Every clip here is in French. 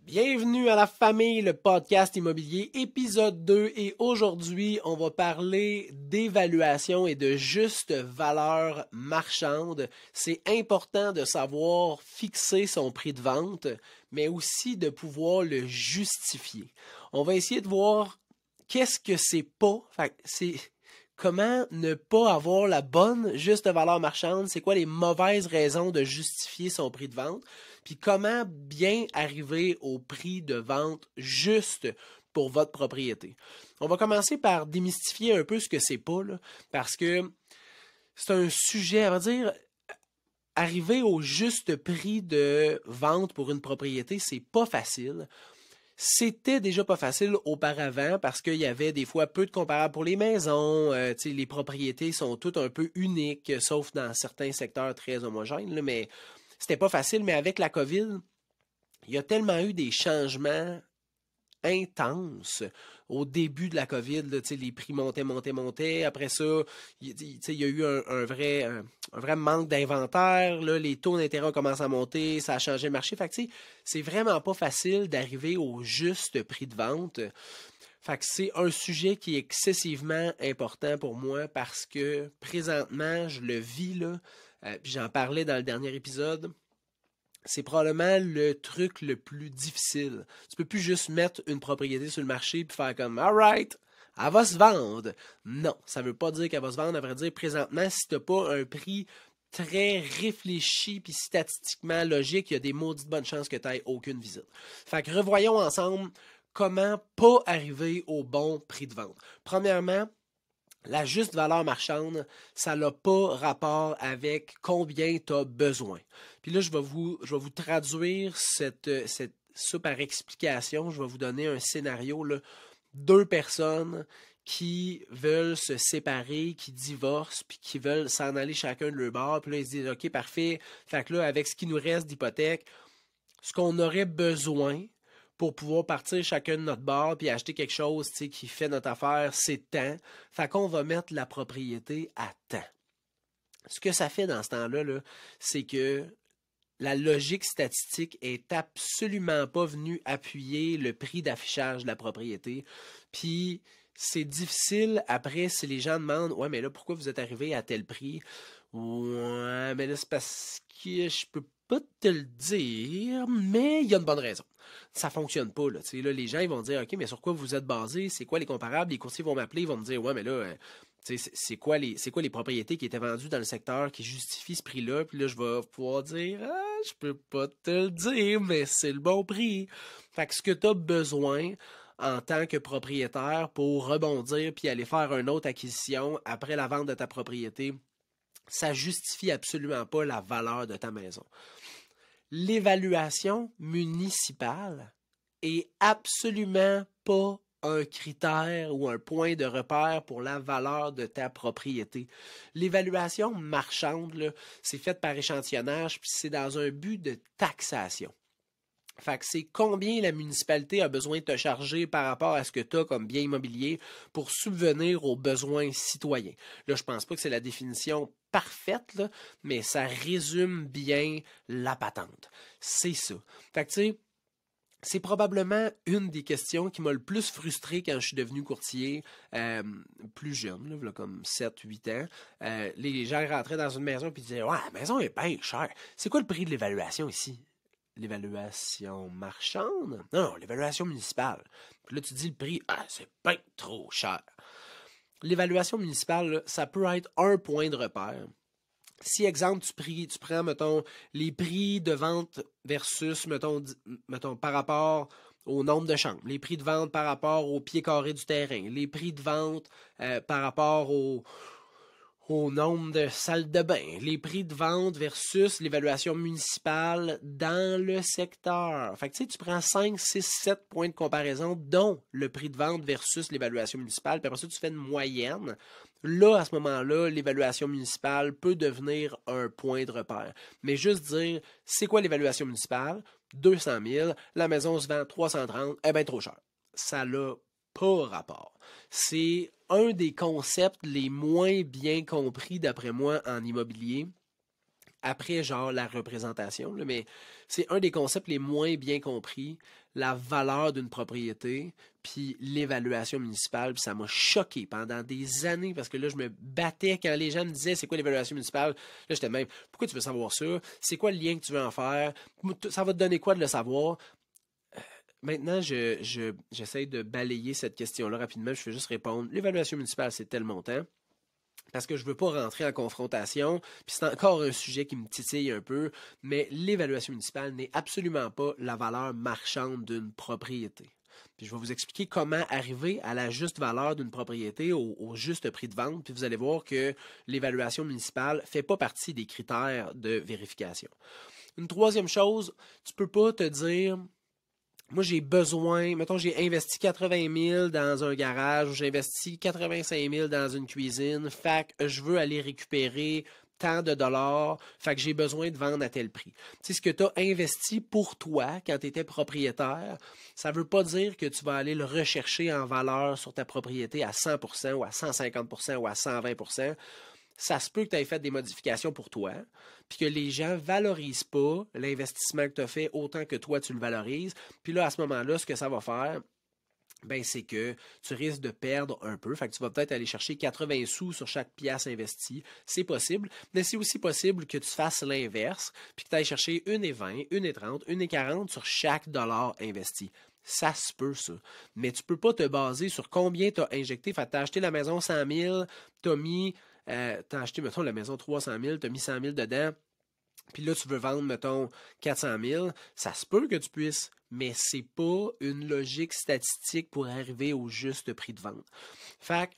Bienvenue à la famille, le podcast immobilier, épisode 2. Et aujourd'hui, on va parler d'évaluation et de juste valeur marchande. C'est important de savoir fixer son prix de vente, mais aussi de pouvoir le justifier. On va essayer de voir qu'est-ce que c'est pas. C'est comment ne pas avoir la bonne juste valeur marchande, c'est quoi les mauvaises raisons de justifier son prix de vente, puis comment bien arriver au prix de vente juste pour votre propriété. On va commencer par démystifier un peu ce que c'est pas, là, parce que c'est un sujet, à vrai dire, arriver au juste prix de vente pour une propriété, c'est pas facile. C'était déjà pas facile auparavant parce qu'il y avait des fois peu de comparables pour les maisons. Les propriétés sont toutes un peu uniques, sauf dans certains secteurs très homogènes. Là, mais c'était pas facile. Mais avec la COVID, il y a tellement eu des changements intenses au début de la COVID. Là, les prix montaient. Après ça, il y a eu un vrai manque d'inventaire. Là, les taux d'intérêt ont commencé à monter. Ça a changé le marché. Fait que, c'est vraiment pas facile d'arriver au juste prix de vente. Fait que c'est un sujet qui est excessivement important pour moi parce que présentement, je le vis là. Puis j'en parlais dans le dernier épisode. C'est probablement le truc le plus difficile. Tu peux plus juste mettre une propriété sur le marché et faire comme alright, elle va se vendre. Non, ça veut pas dire qu'elle va se vendre. À vrai dire, présentement, si t'as pas un prix très réfléchi puis statistiquement logique, il y a des maudites bonnes chances que tu n'aies aucune visite. Fait que revoyons ensemble comment pas arriver au bon prix de vente. Premièrement, la juste valeur marchande, ça n'a pas rapport avec combien tu as besoin. Puis là, je vais vous traduire ça par explication. Je vais vous donner un scénario. Là. Deux personnes qui veulent se séparer, qui divorcent, puis qui veulent s'en aller chacun de leur bord. Puis là, ils se disent, OK, parfait. Fait que là, avec ce qui nous reste d'hypothèque, ce qu'on aurait besoin pour pouvoir partir chacun de notre bord puis acheter quelque chose qui fait notre affaire, c'est temps. Fait qu'on va mettre la propriété à temps. Ce que ça fait dans ce temps-là, là, c'est que la logique statistique est absolument pas venue appuyer le prix d'affichage de la propriété. Puis c'est difficile après si les gens demandent ouais, mais là, pourquoi vous êtes arrivé à tel prix? Ouais, mais là, c'est parce que je peux pas te le dire, mais il y a une bonne raison. Ça fonctionne pas, là. Là, les gens ils vont dire OK, mais sur quoi vous êtes basé? C'est quoi les comparables? Les courtiers vont m'appeler, ils vont me dire ouais, mais là, c'est quoi les propriétés qui étaient vendues dans le secteur qui justifient ce prix-là? Puis là, je vais pouvoir dire je peux pas te le dire, mais c'est le bon prix. Fait que ce que tu as besoin en tant que propriétaire pour rebondir puis aller faire une autre acquisition après la vente de ta propriété, ça justifie absolument pas la valeur de ta maison. L'évaluation municipale est absolument pas un critère ou un point de repère pour la valeur de ta propriété. L'évaluation marchande, là, c'est fait par échantillonnage, puis c'est dans un but de taxation. Fait que c'est combien la municipalité a besoin de te charger par rapport à ce que tu as comme bien immobilier pour subvenir aux besoins citoyens. Là, je pense pas que c'est la définition parfaite, là, mais ça résume bien la patente. C'est ça. Fait que tu sais, c'est probablement une des questions qui m'a le plus frustré quand je suis devenu courtier plus jeune, là, comme 7-8 ans. Les gens rentraient dans une maison et disaient « Ouais, la maison est bien chère. C'est quoi le prix de l'évaluation ici? » L'évaluation marchande? Non, l'évaluation municipale. Puis là, tu dis le prix, c'est bien trop cher. L'évaluation municipale, là, ça peut être un point de repère. Si, exemple, tu prends, mettons, les prix de vente versus, mettons, par rapport au nombre de chambres, les prix de vente par rapport au pied carré du terrain, les prix de vente par rapport au nombre de salles de bain, les prix de vente versus l'évaluation municipale dans le secteur. Fait que tu prends 5, 6, 7 points de comparaison, dont le prix de vente versus l'évaluation municipale, puis après ça, tu fais une moyenne. Là, à ce moment-là, l'évaluation municipale peut devenir un point de repère. Mais juste dire, c'est quoi l'évaluation municipale? 200 000, la maison se vend 330, bien trop cher. Ça n'a pas rapport. C'est un des concepts les moins bien compris, d'après moi, en immobilier. après genre la représentation, là, mais c'est un des concepts les moins bien compris, la valeur d'une propriété, puis l'évaluation municipale, puis ça m'a choqué pendant des années, parce que là, je me battais quand les gens me disaient c'est quoi l'évaluation municipale, là, j'étais même, pourquoi tu veux savoir ça? C'est quoi le lien que tu veux en faire? Ça va te donner quoi de le savoir? Maintenant, j'essaie de balayer cette question-là rapidement. Je fais juste répondre. L'évaluation municipale, c'est tel montant. Parce que je ne veux pas rentrer en confrontation, puis c'est encore un sujet qui me titille un peu, mais l'évaluation municipale n'est absolument pas la valeur marchande d'une propriété. Puis je vais vous expliquer comment arriver à la juste valeur d'une propriété, au juste prix de vente, puis vous allez voir que l'évaluation municipale ne fait pas partie des critères de vérification. Une troisième chose, tu ne peux pas te dire moi, j'ai besoin, mettons, j'ai investi 80 000 dans un garage, ou j'ai investi 85 000 dans une cuisine, fait que je veux aller récupérer tant de dollars, fait que j'ai besoin de vendre à tel prix. Tu sais, ce que tu as investi pour toi quand tu étais propriétaire, ça ne veut pas dire que tu vas aller le rechercher en valeur sur ta propriété à 100% ou à 150% ou à 120%. Ça se peut que tu aies fait des modifications pour toi, puis que les gens ne valorisent pas l'investissement que tu as fait autant que toi tu le valorises. Puis là, à ce moment-là, ce que ça va faire, ben, c'est que tu risques de perdre un peu. Fait que tu vas peut-être aller chercher 80 sous sur chaque pièce investie. C'est possible, mais c'est aussi possible que tu fasses l'inverse, puis que tu ailles chercher 1,20, 1,30, 1,40 sur chaque dollar investi. Ça se peut, ça. Mais tu ne peux pas te baser sur combien tu as injecté. Fait que tu as acheté la maison 100 000, tu as mis t'as acheté, mettons, la maison 300 000, t'as mis 100 000 dedans, puis là, tu veux vendre, mettons, 400 000, ça se peut que tu puisses, mais c'est pas une logique statistique pour arriver au juste prix de vente. Fait que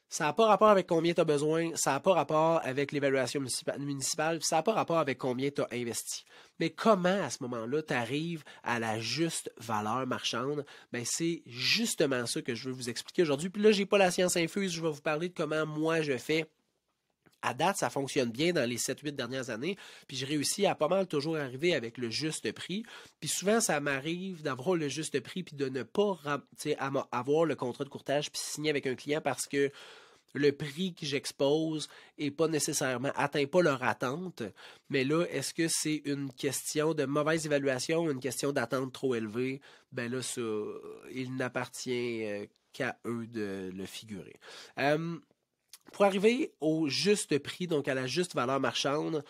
ça n'a pas rapport avec combien tu as besoin, ça n'a pas rapport avec l'évaluation municipale, ça n'a pas rapport avec combien tu as investi. Mais comment, à ce moment-là, tu arrives à la juste valeur marchande? Ben, c'est justement ça que je veux vous expliquer aujourd'hui. Puis là, j'ai pas la science infuse, je vais vous parler de comment moi je fais. À date, ça fonctionne bien dans les 7-8 dernières années, puis je réussis à pas mal toujours arriver avec le juste prix. Puis souvent, ça m'arrive d'avoir le juste prix puis de ne pas avoir le contrat de courtage puis signer avec un client parce que le prix que j'expose n'est pas nécessairement atteint pas leur attente. Mais là, est-ce que c'est une question de mauvaise évaluation ou une question d'attente trop élevée? Ben là, ça, il n'appartient qu'à eux de le figurer. Pour arriver au juste prix, donc à la juste valeur marchande,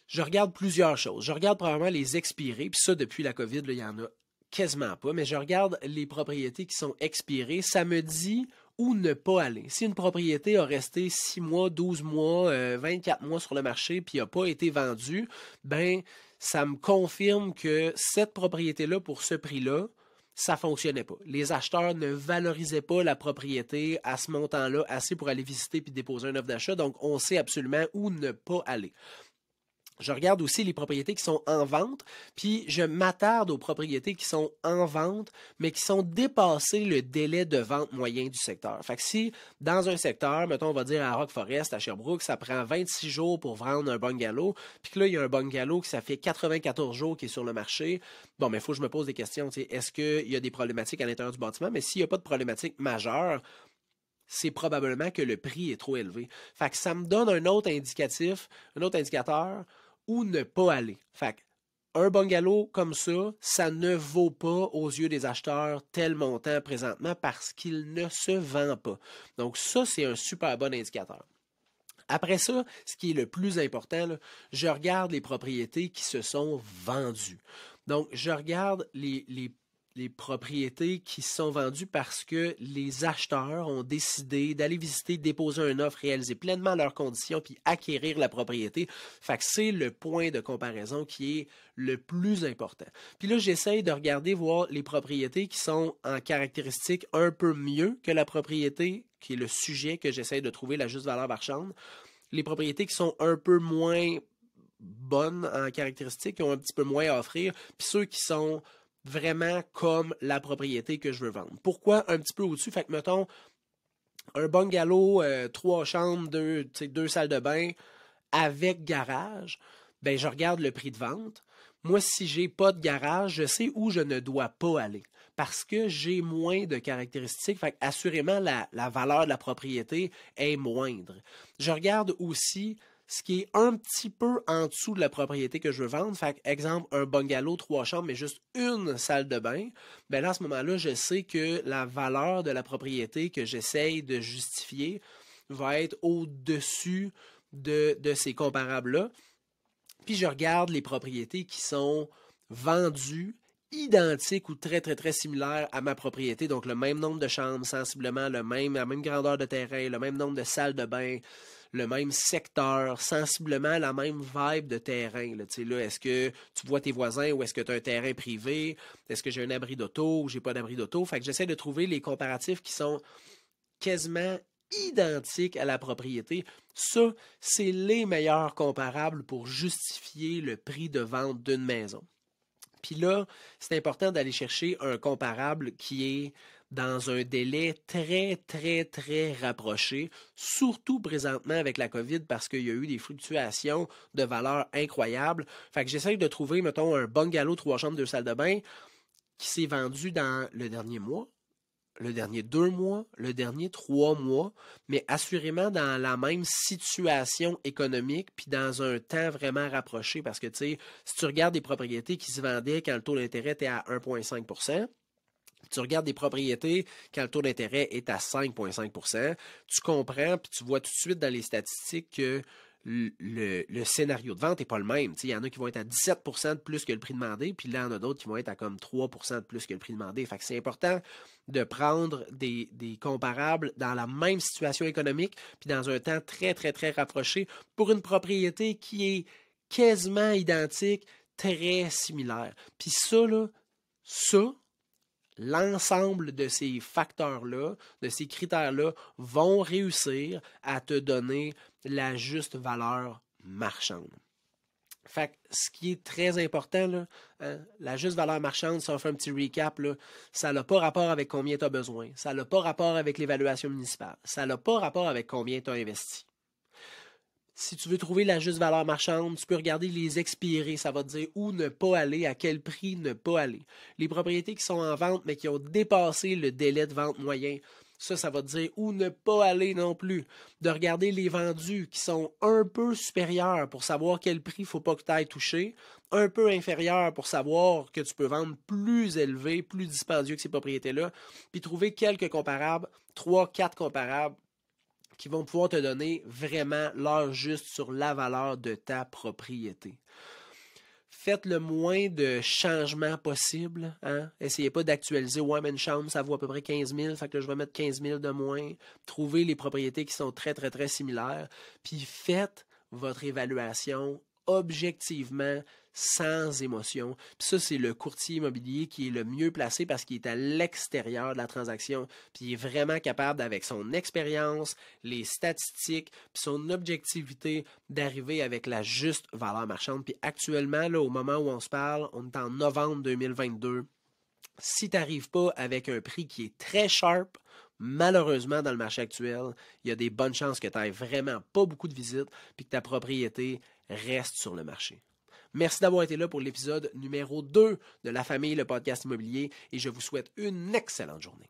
je regarde plusieurs choses. Je regarde probablement les expirés, puis ça, depuis la COVID, là, il y en a quasiment pas, mais je regarde les propriétés qui sont expirées. Ça me dit où ne pas aller. Si une propriété a resté 6 mois, 12 mois, 24 mois sur le marché, puis n'a pas été vendue, ben ça me confirme que cette propriété-là, pour ce prix-là, ça ne fonctionnait pas. Les acheteurs ne valorisaient pas la propriété à ce montant-là assez pour aller visiter puis déposer une offre d'achat, donc on sait absolument où ne pas aller. Je regarde aussi les propriétés qui sont en vente, puis je m'attarde aux propriétés qui sont en vente, mais qui sont dépassées le délai de vente moyen du secteur. Fait que si, dans un secteur, mettons, on va dire à Rock Forest, à Sherbrooke, ça prend 26 jours pour vendre un bungalow, puis que là, il y a un bungalow qui ça fait 94 jours qui est sur le marché, bon, mais il faut que je me pose des questions. Est-ce qu'il y a des problématiques à l'intérieur du bâtiment? Mais s'il n'y a pas de problématique majeure, c'est probablement que le prix est trop élevé. Fait que ça me donne un autre indicatif, un autre indicateur où ne pas aller. Fait que un bungalow comme ça ne vaut pas aux yeux des acheteurs tel montant présentement parce qu'il ne se vend pas. Donc ça, c'est un super bon indicateur. Après ça, ce qui est le plus important, là, je regarde les propriétés qui se sont vendues. Donc, je regarde les propriétés qui sont vendues parce que les acheteurs ont décidé d'aller visiter, déposer une offre, réaliser pleinement leurs conditions, puis acquérir la propriété. Fait que c'est le point de comparaison qui est le plus important. Puis là, j'essaye de regarder, voir les propriétés qui sont en caractéristiques un peu mieux que la propriété, qui est le sujet que j'essaye de trouver la juste valeur marchande. Les propriétés qui sont un peu moins bonnes en caractéristiques, qui ont un petit peu moins à offrir, puis ceux qui sont vraiment comme la propriété que je veux vendre. Pourquoi un petit peu au-dessus? Fait que, mettons, un bungalow, 3 chambres, 2 salles de bain avec garage, ben je regarde le prix de vente. Moi, si j'ai pas de garage, je sais où je ne dois pas aller parce que j'ai moins de caractéristiques. Fait que, assurément, la valeur de la propriété est moindre. Je regarde aussi ce qui est un petit peu en dessous de la propriété que je veux vendre. Fait que, exemple, un bungalow, 3 chambres, mais juste une salle de bain. Ben là, à ce moment-là, je sais que la valeur de la propriété que j'essaye de justifier va être au-dessus de ces comparables-là. Puis je regarde les propriétés qui sont vendues identiques ou très, très, très similaires à ma propriété. Donc, le même nombre de chambres, sensiblement la même grandeur de terrain, le même nombre de salles de bain, le même secteur, sensiblement la même vibe de terrain. Là, est-ce que tu vois tes voisins ou est-ce que tu as un terrain privé? Est-ce que j'ai un abri d'auto ou j'ai pas d'abri d'auto? Fait que j'essaie de trouver les comparatifs qui sont quasiment identiques à la propriété. Ça, c'est les meilleurs comparables pour justifier le prix de vente d'une maison. Puis là, c'est important d'aller chercher un comparable qui est dans un délai très, très, très rapproché, surtout présentement avec la COVID parce qu'il y a eu des fluctuations de valeur incroyables. Fait que j'essaie de trouver, mettons, un bungalow 3 chambres, 2 salles de bain qui s'est vendu dans le dernier mois, le dernier 2 mois, le dernier 3 mois, mais assurément dans la même situation économique puis dans un temps vraiment rapproché parce que, tu sais, si tu regardes des propriétés qui se vendaient quand le taux d'intérêt était à 1,5 %, tu regardes des propriétés quand le taux d'intérêt est à 5,5 %, tu comprends puis tu vois tout de suite dans les statistiques que le scénario de vente n'est pas le même. Il y en a qui vont être à 17% de plus que le prix demandé, puis là, il y en a d'autres qui vont être à comme 3% de plus que le prix demandé. Fait que c'est important de prendre des comparables dans la même situation économique, puis dans un temps très, très, très rapproché pour une propriété qui est quasiment identique, très similaire. Puis ça, l'ensemble de ces facteurs-là, de ces critères-là, vont réussir à te donner la juste valeur marchande. Fait que ce qui est très important, là, la juste valeur marchande, si on fait un petit recap, là, ça n'a pas rapport avec combien tu as besoin, ça n'a pas rapport avec l'évaluation municipale, ça n'a pas rapport avec combien tu as investi. Si tu veux trouver la juste valeur marchande, tu peux regarder les expirés. Ça va te dire où ne pas aller, à quel prix ne pas aller. Les propriétés qui sont en vente, mais qui ont dépassé le délai de vente moyen, ça va te dire où ne pas aller non plus. De regarder les vendus qui sont un peu supérieurs pour savoir quel prix il ne faut pas que tu ailles toucher, un peu inférieurs pour savoir que tu peux vendre plus élevé, plus dispendieux que ces propriétés-là, puis trouver quelques comparables, 3-4 comparables, qui vont pouvoir te donner vraiment l'heure juste sur la valeur de ta propriété. Faites le moins de changements possible. Hein? Essayez pas d'actualiser. Ouais, mais une chambre, ça vaut à peu près 15 000, fait que je vais mettre 15 000 de moins. Trouvez les propriétés qui sont très, très, très similaires. Puis faites votre évaluation objectivement, sans émotion. Puis ça, c'est le courtier immobilier qui est le mieux placé parce qu'il est à l'extérieur de la transaction, puis il est vraiment capable, avec son expérience, les statistiques, puis son objectivité, d'arriver avec la juste valeur marchande. Puis actuellement, là, au moment où on se parle, on est en novembre 2022. Si tu n'arrives pas avec un prix qui est très sharp, malheureusement, dans le marché actuel, il y a des bonnes chances que tu n'aies vraiment pas beaucoup de visites puis que ta propriété reste sur le marché. Merci d'avoir été là pour l'épisode numéro 2 de La Famille, le podcast immobilier, et je vous souhaite une excellente journée.